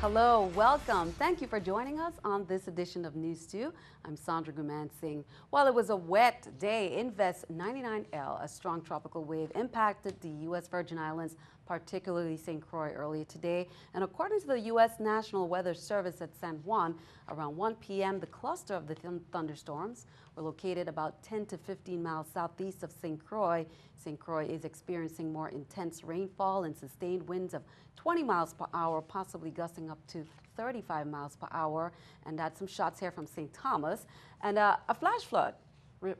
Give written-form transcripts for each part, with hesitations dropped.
Hello, welcome. Thank you for joining us on this edition of News 2. I'm Sandra Gumansing. While it was a wet day, Invest 99L, a strong tropical wave, impacted the U.S. Virgin Islands, particularly St. Croix, earlier today. And according to the U.S. National Weather Service at San Juan, around 1 p.m., the cluster of the thunderstorms were located about 10 to 15 miles southeast of St. Croix. St. Croix is experiencing more intense rainfall and sustained winds of 20 miles per hour, possibly gusting up to 35 miles per hour. And that's some shots here from St. Thomas. And a flash flood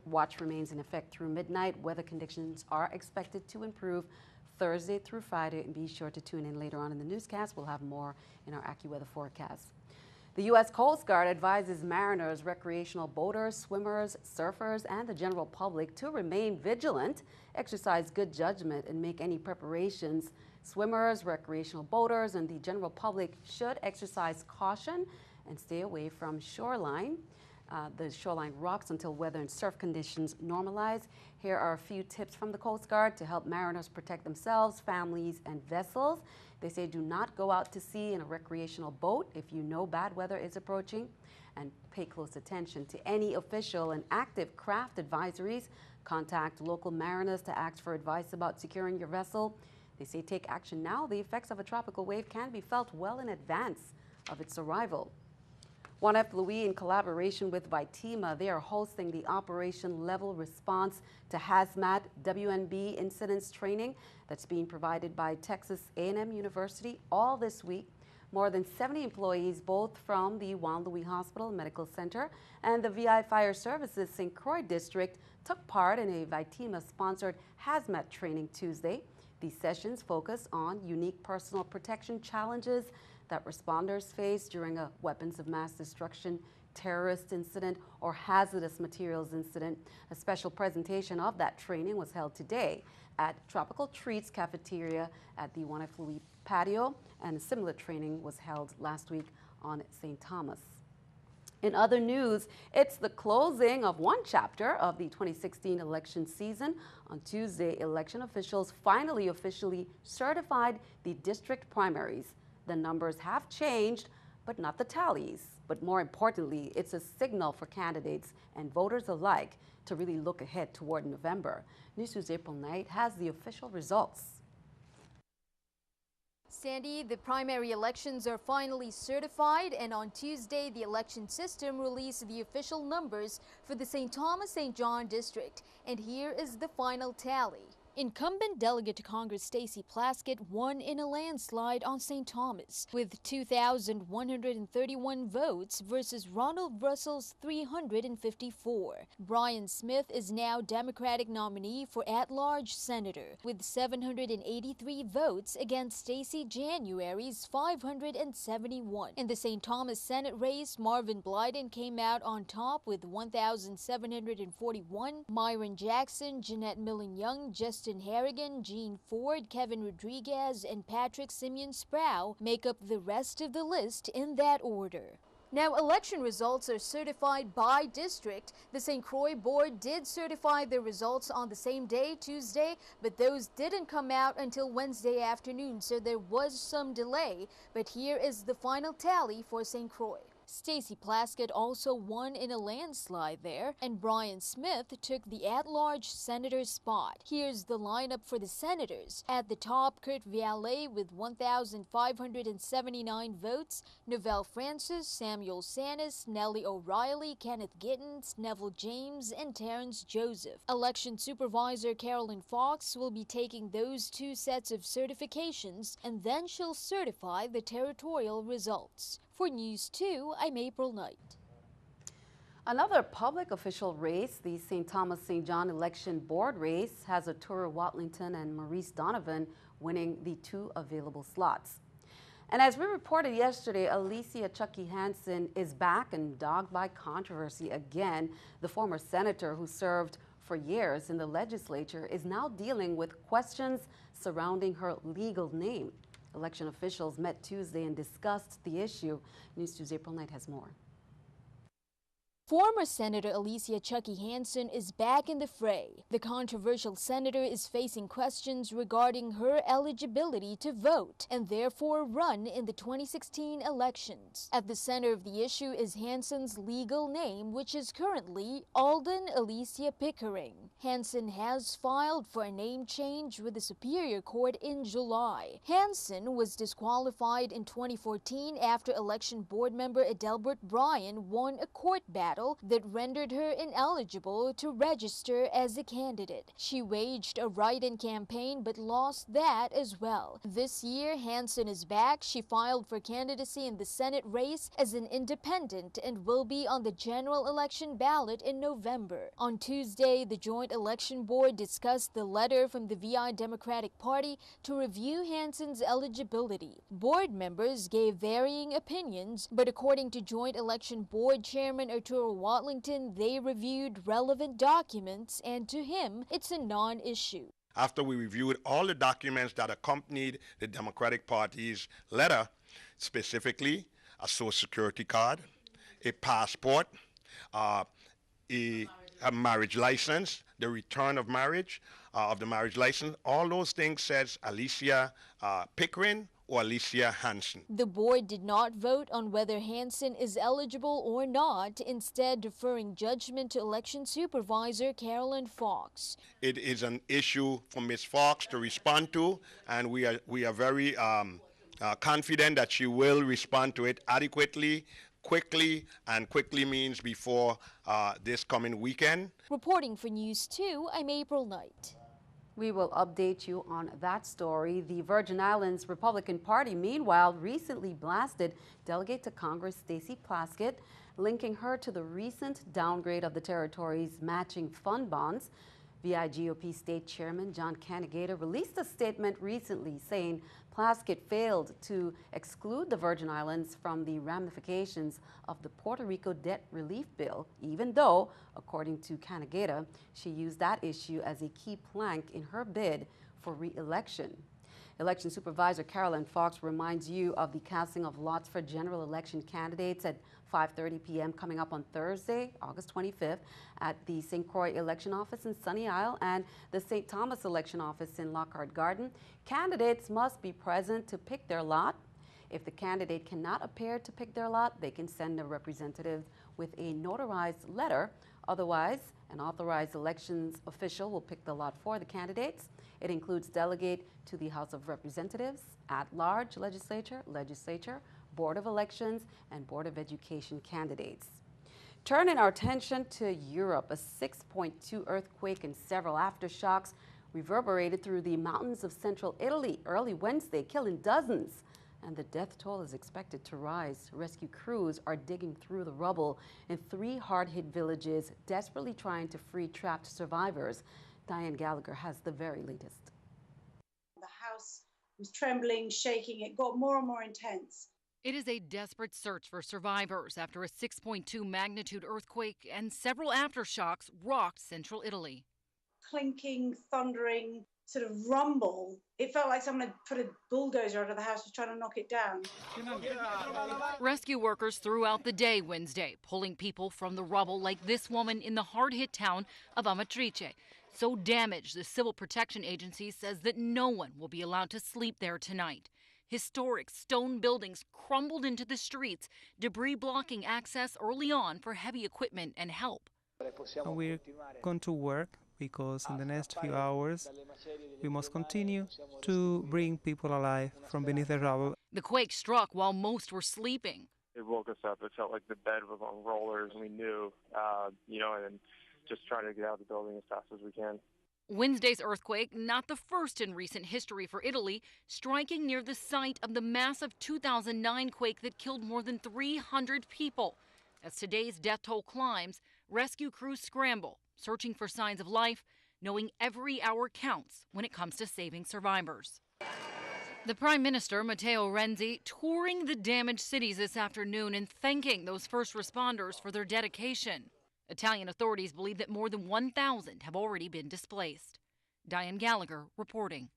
watch remains in effect through midnight. Weather conditions are expected to improve Thursday through Friday, and be sure to tune in later on in the newscast. We'll have more in our AccuWeather forecast. The U.S. Coast Guard advises mariners, recreational boaters, swimmers, surfers, and the general public to remain vigilant, exercise good judgment, and make any preparations. Swimmers, recreational boaters, and the general public should exercise caution and stay away from the shoreline rocks until weather and surf conditions normalize. Here are a few tips from the Coast Guard to help mariners protect themselves, families, and vessels. They say do not go out to sea in a recreational boat if you know bad weather is approaching, and pay close attention to any official and active craft advisories. Contact local mariners to ask for advice about securing your vessel. They say take action now. The effects of a tropical wave can be felt well in advance of its arrival. 1F Louis, in collaboration with Vitima, they are hosting the Operation Level Response to Hazmat WNB Incidents Training that's being provided by Texas A&M University all this week. More than 70 employees, both from the Juan Louis Hospital Medical Center and the VI Fire Services St. Croix District, took part in a Vitima-sponsored hazmat training Tuesday. These sessions focus on unique personal protection challenges that responders face during a weapons of mass destruction, terrorist incident, or hazardous materials incident. A special presentation of that training was held today at Tropical Treats Cafeteria at the 1F Louis patio, and a similar training was held last week on St. Thomas. In other news, it's the closing of one chapter of the 2016 election season. On Tuesday, election officials finally officially certified the district primaries. The numbers have changed, but not the tallies. But more importantly, it's a signal for candidates and voters alike to really look ahead toward November. News2's April Knight has the official results. Sandy, the primary elections are finally certified, and on Tuesday, the election system released the official numbers for the St. Thomas-St. John district. And here is the final tally. Incumbent Delegate to Congress Stacey Plaskett won in a landslide on St. Thomas with 2,131 votes versus Ronald Russell's 354. Brian Smith is now Democratic nominee for at-large senator with 783 votes against Stacey January's 571. In the St. Thomas Senate race, Marvin Blyden came out on top with 1,741. Myron Jackson, Jeanette Millen-Young, Justin Harrigan, Gene Ford, Kevin Rodriguez, and Patrick Simeon-Sproul make up the rest of the list in that order. Now, election results are certified by district. The St. Croix board did certify their results on the same day, Tuesday, but those didn't come out until Wednesday afternoon, so there was some delay. But here is the final tally for St. Croix. Stacey Plaskett also won in a landslide there, and Brian Smith took the at-large senator spot. Here's the lineup for the senators. At the top, Kurt Vialet with 1,579 votes, Novelle Francis, Samuel Sanis, Nellie O'Reilly, Kenneth Gittins, Neville James, and Terrence Joseph. Election Supervisor Carolyn Fox will be taking those two sets of certifications, and then she'll certify the territorial results. For News 2, I'm April Knight. Another public official race, the St. Thomas-St. John Election Board race, has Arturo Watlington and Maurice Donovan winning the two available slots. And as we reported yesterday, Alicia Chucky Hansen is back and dogged by controversy again. The former senator who served for years in the legislature is now dealing with questions surrounding her legal name. Election officials met Tuesday and discussed the issue. News2's April Knight has more. Former Senator Alicia Chucky Hansen is back in the fray. The controversial senator is facing questions regarding her eligibility to vote and therefore run in the 2016 elections. At the center of the issue is Hansen's legal name, which is currently Alden Alicia Pickering. Hansen has filed for a name change with the Superior Court in July. Hansen was disqualified in 2014 after election board member Adelbert Bryan won a court battle that rendered her ineligible to register as a candidate. She waged a write-in campaign but lost that as well. This year, Hansen is back. She filed for candidacy in the Senate race as an independent and will be on the general election ballot in November. On Tuesday, the Joint Election Board discussed the letter from the VI Democratic Party to review Hansen's eligibility. Board members gave varying opinions, but according to Joint Election Board Chairman Arturo Watlington, they reviewed relevant documents, and to him, it's a non-issue. After we reviewed all the documents that accompanied the Democratic Party's letter, specifically a Social Security card, a passport, a marriage license, the return of marriage, of the marriage license, all those things says Alicia Pickering or Alicia Hansen. The board did not vote on whether Hansen is eligible or not, instead deferring judgment to election supervisor Carolyn Fox. It is an issue for Ms. Fox to respond to, and we are very confident that she will respond to it adequately, quickly, and quickly means before this coming weekend. Reporting for News 2, I'm April Knight. We will update you on that story. The Virgin Islands Republican Party, meanwhile, recently blasted Delegate to Congress Stacey Plaskett, linking her to the recent downgrade of the territory's matching fund bonds. VI GOP State Chairman John Canegata released a statement recently saying Plaskett failed to exclude the Virgin Islands from the ramifications of the Puerto Rico debt relief bill, even though, according to Canegata, she used that issue as a key plank in her bid for re-election. Election Supervisor Carolyn Fox reminds you of the casting of lots for general election candidates at 5:30 p.m. coming up on Thursday, August 25th at the St. Croix Election Office in Sunny Isle and the St. Thomas Election Office in Lockhart Garden. Candidates must be present to pick their lot. If the candidate cannot appear to pick their lot, they can send a representative with a notarized letter. Otherwise, an authorized elections official will pick the lot for the candidates. It includes delegate to the House of Representatives, at-large legislature, Board of Elections, and Board of Education candidates. Turning our attention to Europe, a 6.2 earthquake and several aftershocks reverberated through the mountains of central Italy early Wednesday, killing dozens. And the death toll is expected to rise. Rescue crews are digging through the rubble in 3 hard-hit villages, desperately trying to free trapped survivors. Diane Gallagher has the very latest. The house was trembling, shaking. It got more and more intense. It is a desperate search for survivors after a 6.2 magnitude earthquake and several aftershocks rocked central Italy. Clinking, thundering, sort of rumble. It felt like someone had put a bulldozer under the house was trying to knock it down. Rescue workers throughout the day Wednesday, pulling people from the rubble like this woman in the hard-hit town of Amatrice. So damaged, the Civil Protection Agency says that no one will be allowed to sleep there tonight. Historic stone buildings crumbled into the streets, debris blocking access early on for heavy equipment and help. We're going to work because in the next few hours we must continue to bring people alive from beneath the rubble. The quake struck while most were sleeping. It woke us up. It felt like the bed was on rollers, and we knew, and just trying to get out of the building as fast as we can. Wednesday's earthquake, not the first in recent history for Italy, striking near the site of the massive 2009 quake that killed more than 300 people. As today's death toll climbs, rescue crews scramble, searching for signs of life, knowing every hour counts when it comes to saving survivors. The Prime Minister, Matteo Renzi, touring the damaged cities this afternoon and thanking those first responders for their dedication. Italian authorities believe that more than 1,000 have already been displaced. Diane Gallagher reporting.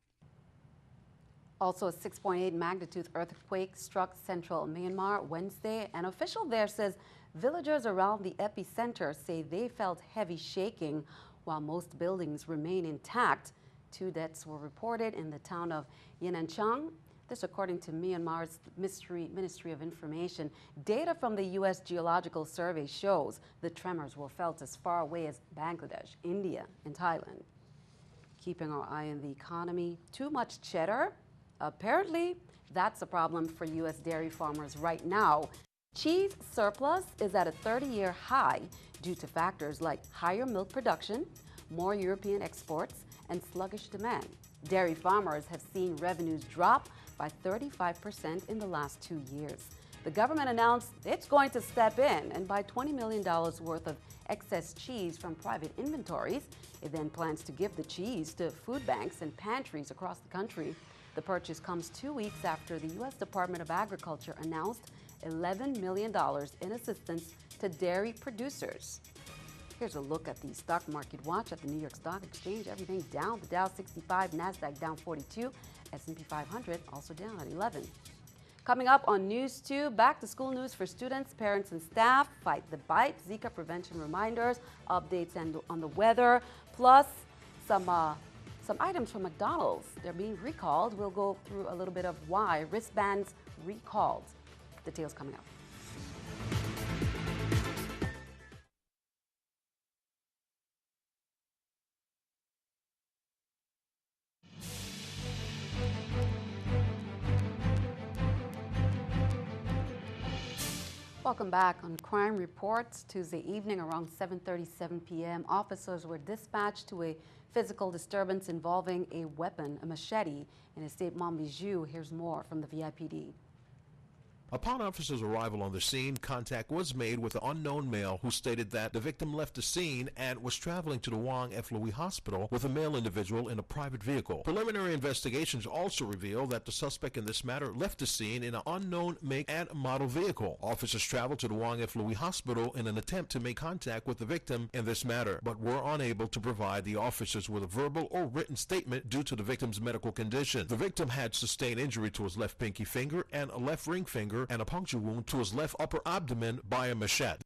Also, a 6.8 magnitude earthquake struck central Myanmar Wednesday. An official there says Villagers around the epicenter say they felt heavy shaking while most buildings remain intact. 2 deaths were reported in the town of Yenanchang. This according to Myanmar's Ministry of Information. Data from the U.S. Geological Survey shows the tremors were felt as far away as Bangladesh, India, and Thailand. Keeping our eye on the economy, too much cheddar? Apparently, that's a problem for U.S. dairy farmers right now. Cheese surplus is at a 30-year high due to factors like higher milk production, more European exports, and sluggish demand. Dairy farmers have seen revenues drop by 35% in the last 2 years. The government announced it's going to step in and buy $20 million worth of excess cheese from private inventories. It then plans to give the cheese to food banks and pantries across the country. The purchase comes 2 weeks after the U.S. Department of Agriculture announced $11 million in assistance to dairy producers. Here's a look at the stock market watch at the New York Stock Exchange. Everything down. The Dow 65, NASDAQ down 42, S&P 500 also down at 11. Coming up on News 2, back to school news for students, parents, and staff. Fight the bite, Zika prevention reminders, updates on the weather, plus some items from McDonald's. They're being recalled. We'll go through a little bit of why wristbands recalled. Details coming up. Welcome back on Crime Reports. Tuesday evening around 7:37 p.m., officers were dispatched to a physical disturbance involving a weapon, a machete, in Estate Montbijou. Here's more from the VIPD. Upon officers' arrival on the scene, contact was made with an unknown male who stated that the victim left the scene and was traveling to the Wang F. Louis Hospital with a male individual in a private vehicle. Preliminary investigations also reveal that the suspect in this matter left the scene in an unknown make and model vehicle. Officers traveled to the Wang F. Louis Hospital in an attempt to make contact with the victim in this matter, but were unable to provide the officers with a verbal or written statement due to the victim's medical condition. The victim had sustained injury to his left pinky finger and a left ring finger and a puncture wound to his left upper abdomen by a machete.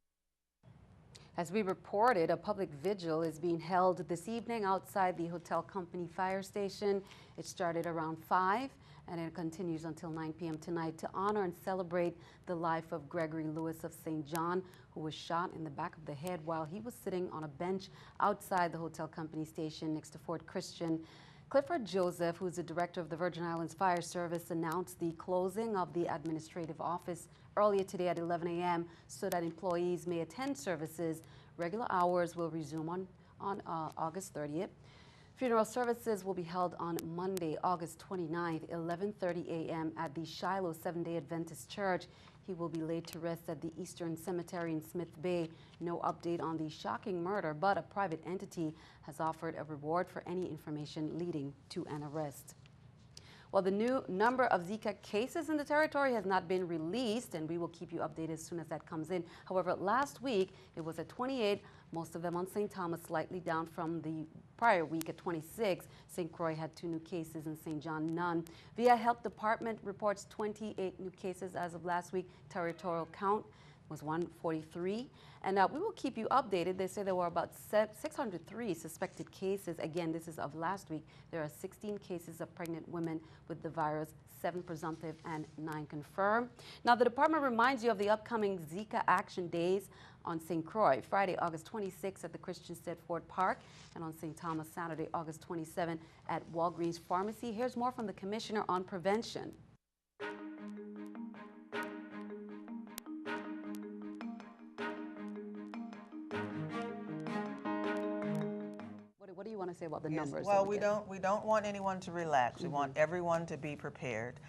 As we reported, a public vigil is being held this evening outside the hotel company fire station. It started around 5 and it continues until 9 p.m. tonight to honor and celebrate the life of Gregory Lewis of St. John, who was shot in the back of the head while he was sitting on a bench outside the hotel company station next to Fort Christian. Clifford Joseph, who's the director of the Virgin Islands Fire Service, announced the closing of the administrative office earlier today at 11 a.m. so that employees may attend services. Regular hours will resume on August 30th. Funeral services will be held on Monday, August 29th, 11:30 a.m. at the Shiloh Seventh-day Adventist Church. He will be laid to rest at the Eastern Cemetery in Smith Bay. No update on the shocking murder, but a private entity has offered a reward for any information leading to an arrest. Well, the new number of Zika cases in the territory has not been released, and we will keep you updated as soon as that comes in. However, last week it was at 28, most of them on St. Thomas, slightly down from the prior week at 26. St. Croix had 2 new cases and St. John none. VI Health Department reports 28 new cases as of last week. Territorial count was 143. And we will keep you updated. They say there were about 603 suspected cases. Again, this is of last week. There are 16 cases of pregnant women with the virus, 7 presumptive and 9 confirmed. Now, the department reminds you of the upcoming Zika Action Days on St. Croix, Friday, August 26th at the Christian Stedford Park, and on St. Thomas, Saturday, August 27th at Walgreens Pharmacy. Here's more from the Commissioner on Prevention. What do you want to say about the numbers? Well, we don't want anyone to relax. We want everyone to be prepared.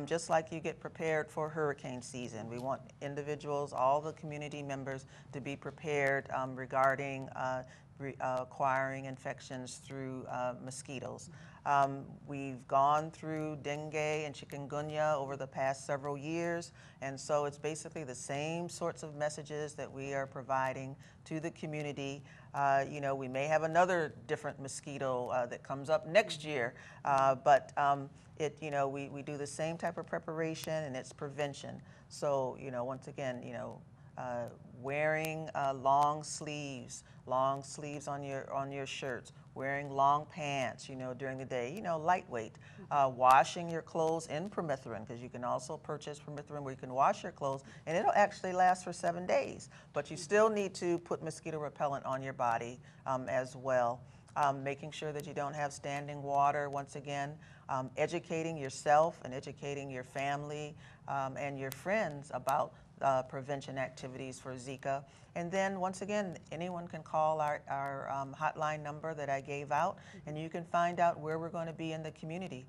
Just like you get prepared for hurricane season, we want individuals, all the community members, to be prepared regarding acquiring infections through mosquitoes. We've gone through dengue and chikungunya over the past several years, and so it's basically the same sorts of messages that we are providing to the community. You know, we may have another different mosquito that comes up next year, but you know, we do the same type of preparation, and it's prevention. So, you know, once again, you know, wearing long sleeves on your shirts, wearing long pants, during the day, lightweight. Washing your clothes in permethrin, because you can also purchase permethrin where you can wash your clothes, and it'll actually last for 7 days. But you still need to put mosquito repellent on your body as well. Making sure that you don't have standing water, once again. Educating yourself and educating your family and your friends about prevention activities for Zika. And then, once again, anyone can call our hotline number that I gave out, and you can find out where we're going to be in the community.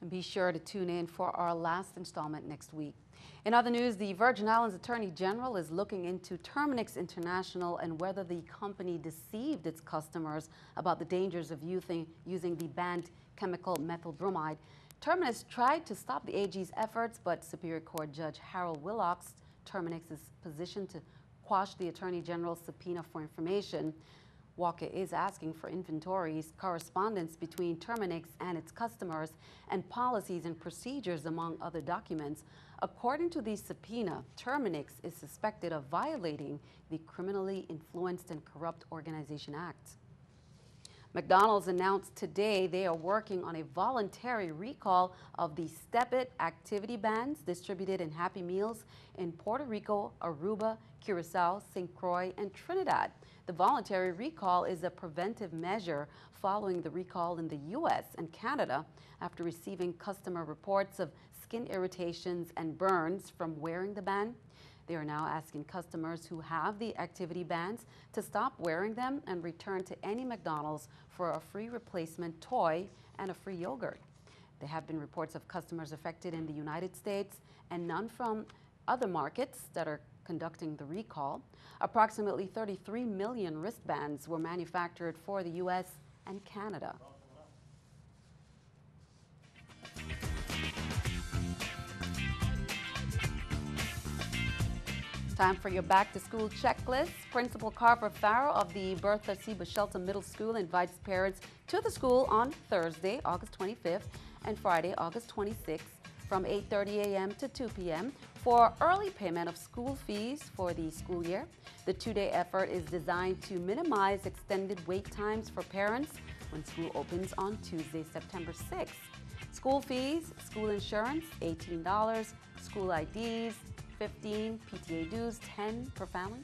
And be sure to tune in for our last installment next week. In other news, the Virgin Islands Attorney General is looking into Terminix International and whether the company deceived its customers about the dangers of using the banned chemical methyl bromide. Terminix tried to stop the AG's efforts, but Superior Court Judge Harold Willox Terminix's position to quash the Attorney General's subpoena for information. Walker is asking for inventories, correspondence between Terminix and its customers, and policies and procedures, among other documents. According to the subpoena, Terminix is suspected of violating the Criminally Influenced and Corrupt Organization Act. McDonald's announced today they are working on a voluntary recall of the Step-It activity bands distributed in Happy Meals in Puerto Rico, Aruba, Curacao, St. Croix, and Trinidad. The voluntary recall is a preventive measure following the recall in the U.S. and Canada after receiving customer reports of skin irritations and burns from wearing the band. They are now asking customers who have the activity bands to stop wearing them and return to any McDonald's for a free replacement toy and a free yogurt. There have been reports of customers affected in the United States and none from other markets that are conducting the recall. Approximately 33 million wristbands were manufactured for the U.S. and Canada. Time for your back-to-school checklist. Principal Carver Farrow of the Bertha C. Shelton Middle School invites parents to the school on Thursday, August 25th, and Friday, August 26th, from 8:30 a.m. to 2 p.m. for early payment of school fees for the school year. The two-day effort is designed to minimize extended wait times for parents when school opens on Tuesday, September 6th. School fees, school insurance, $18, school IDs, $15, PTA dues, $10 per family.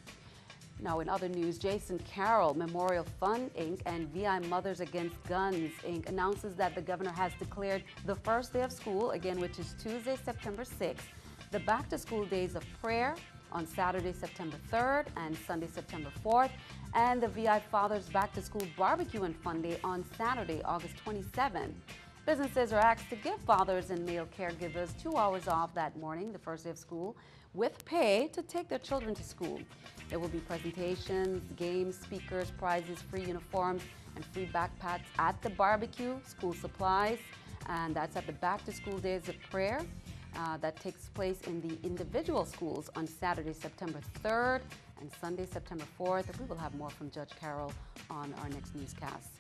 Now, in other news, Jason Carroll Memorial Fund, Inc. and VI Mothers Against Guns, Inc. announces that the governor has declared the first day of school, again, which is Tuesday, September 6th, the back-to-school days of prayer on Saturday, September 3rd and Sunday, September 4th, and the VI Fathers Back-to-School Barbecue and Fun Day on Saturday, August 27th. Businesses are asked to give fathers and male caregivers 2 hours off that morning, the first day of school, with pay to take their children to school. There will be presentations, games, speakers, prizes, free uniforms, and free backpacks at the barbecue, school supplies, and that's at the back-to-school days of prayer. That takes place in the individual schools on Saturday, September 3rd and Sunday, September 4th. We will have more from Judge Carroll on our next newscast.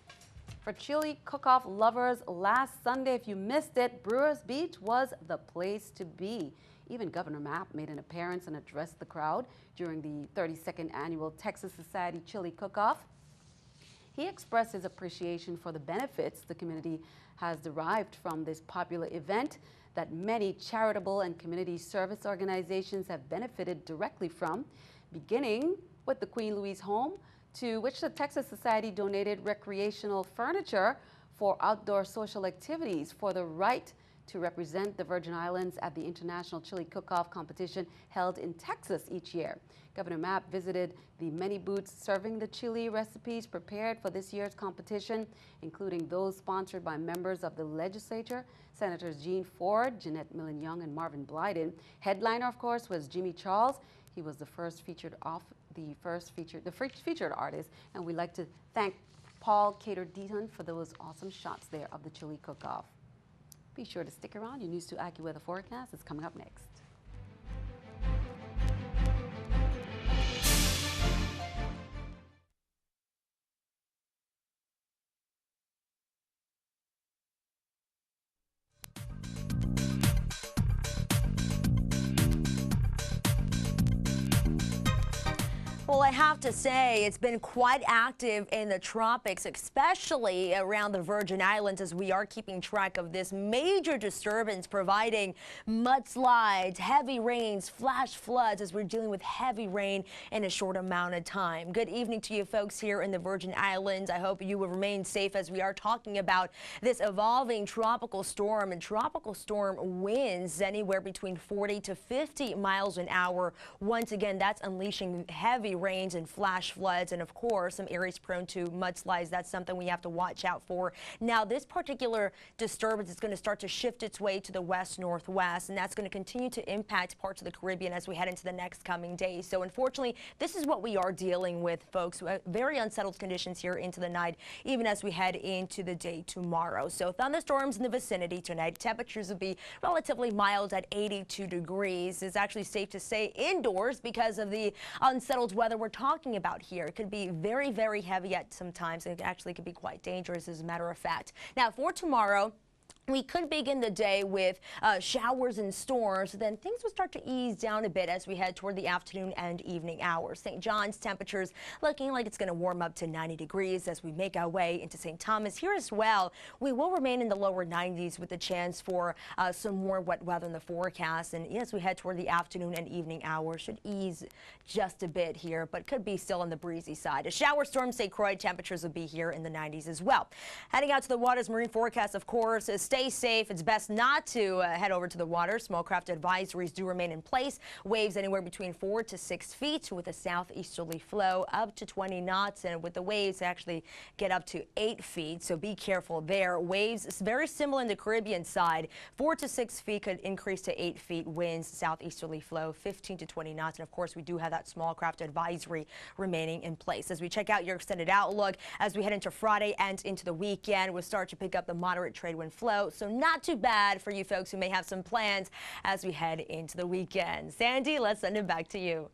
For chili cook-off lovers, last Sunday, if you missed it, Brewers Beach was the place to be. Even Governor Mapp made an appearance and addressed the crowd during the 32nd annual Texas Society Chili Cook-Off. He expressed his appreciation for the benefits the community has derived from this popular event that many charitable and community service organizations have benefited directly from, beginning with the Queen Louise Home, to which the Texas Society donated recreational furniture for outdoor social activities for the right to represent the Virgin Islands at the International Chili Cook-Off competition held in Texas each year. Governor Mapp visited the many booths serving the chili recipes prepared for this year's competition, including those sponsored by members of the legislature, Senators Jean Ford, Jeanette Millen-Young, and Marvin Blyden. Headliner, of course, was Jimmy Charles. He was the first featured artist, and we'd like to thank Paul Cater-Deaton for those awesome shots there of the chili cook-off. Be sure to stick around. Your News 2 AccuWeather forecast is coming up next. Well, I have to say, it's been quite active in the tropics, especially around the Virgin Islands, as we are keeping track of this major disturbance providing mudslides, heavy rains, flash floods as we're dealing with heavy rain in a short amount of time. Good evening to you folks here in the Virgin Islands. I hope you will remain safe as we are talking about this evolving tropical storm and tropical storm winds anywhere between 40 to 50 miles an hour. Once again, that's unleashing heavy rains and flash floods, and of course some areas prone to mudslides. That's something we have to watch out for. Now, this particular disturbance is going to start to shift its way to the west-northwest, and that's going to continue to impact parts of the Caribbean as we head into the next coming days. So unfortunately, this is what we are dealing with, folks. Very unsettled conditions here into the night, even as we head into the day tomorrow. So thunderstorms in the vicinity tonight. Temperatures will be relatively mild at 82 degrees. It's actually safe to stay indoors because of the unsettled weather we're talking about here. It could be very, very heavy at some times, and it actually could be quite dangerous as a matter of fact. Now, for tomorrow, we could begin the day with showers and storms, then things will start to ease down a bit as we head toward the afternoon and evening hours. St. John's temperatures looking like it's going to warm up to 90 degrees as we make our way into St. Thomas. Here as well, we will remain in the lower 90s with a chance for some more wet weather in the forecast. And as we head toward the afternoon and evening hours, should ease just a bit here, but could be still on the breezy side. A shower storm, St. Croix, temperatures will be here in the 90s as well. Heading out to the waters, marine forecast, of course, is stay safe. It's best not to head over to the water. Small craft advisories do remain in place. Waves anywhere between 4 to 6 feet with a southeasterly flow up to 20 knots, and with the waves actually get up to 8 feet. So be careful there. Waves very similar in the Caribbean side. 4 to 6 feet could increase to 8 feet. Winds southeasterly flow 15 to 20 knots. And of course, we do have that small craft advisory remaining in place. As we check out your extended outlook, as we head into Friday and into the weekend, we'll start to pick up the moderate trade wind flow. So not too bad for you folks who may have some plans as we head into the weekend. Sandy, let's send it back to you.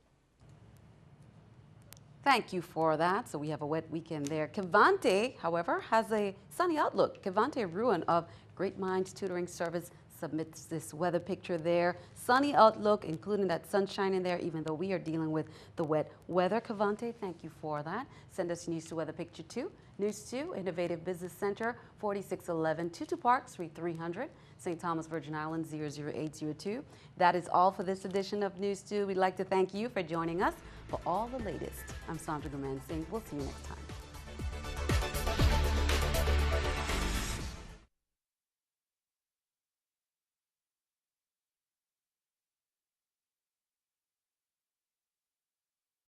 Thank you for that. So we have a wet weekend there. Cavante, however, has a sunny outlook. Cavante Ruin of Great Minds Tutoring Service submits this weather picture there. Sunny outlook, including that sunshine in there, even though we are dealing with the wet weather. Cavante, thank you for that. Send us News 2 weather picture too. News 2, Innovative Business Center, 4611 Tutu Park, Suite 300, St. Thomas, Virgin Islands, 00802. That is all for this edition of News 2. We'd like to thank you for joining us for all the latest. I'm Sandra Gumansing. We'll see you next time.